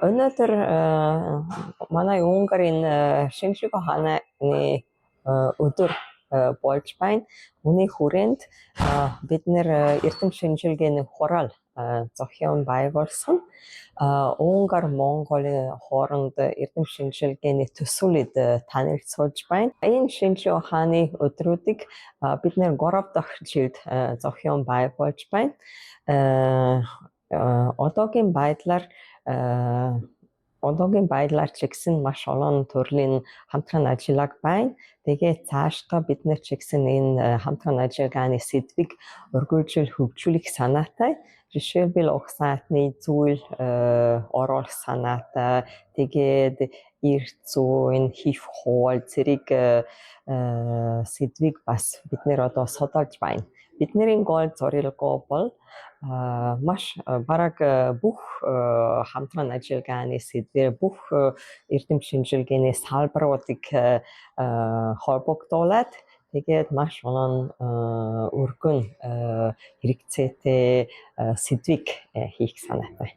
Өнөөдөр манай Унгарийн шинжлэх ухааны өдөр болж байна. Үүний хүрээнд бид нэр эрдэм шинжилгээний хурал зохион байгуулсан. Унгар Монголын хооронд эрдэм шинжилгээний төсвөлд танилцуулж байна. Энэ шинжлэх ухааны өдрүүдийг бид нэр 3 дахь жилд зохион байгуулж байна. Одоогийн байдлаар ч гэсэн маш олон төрлийн хамтран ажиллагаа байна. Тэгээд цаашдаа бид нар ч гэсэн энэ хамтран ажиллагааны сэдвийг өргөжлөл хөгжүүлэх санаатай. Жишээлбэл уг сайтны зүйл оруулах санаатай. Тэгээд эрх зүйн, хив хууль зэрэг сэдвийг бас бид нэр одоо судалж байна. Бидний гол зорилго бол маш бараг бүх хамтран ажиллагааны сэдвээр бүх эрдэм шинжилгээний салбаруудыг холбогдуулаад тэгээд маш олон өргөн хэрэгцээтэй сэдвийг хийх санаатай.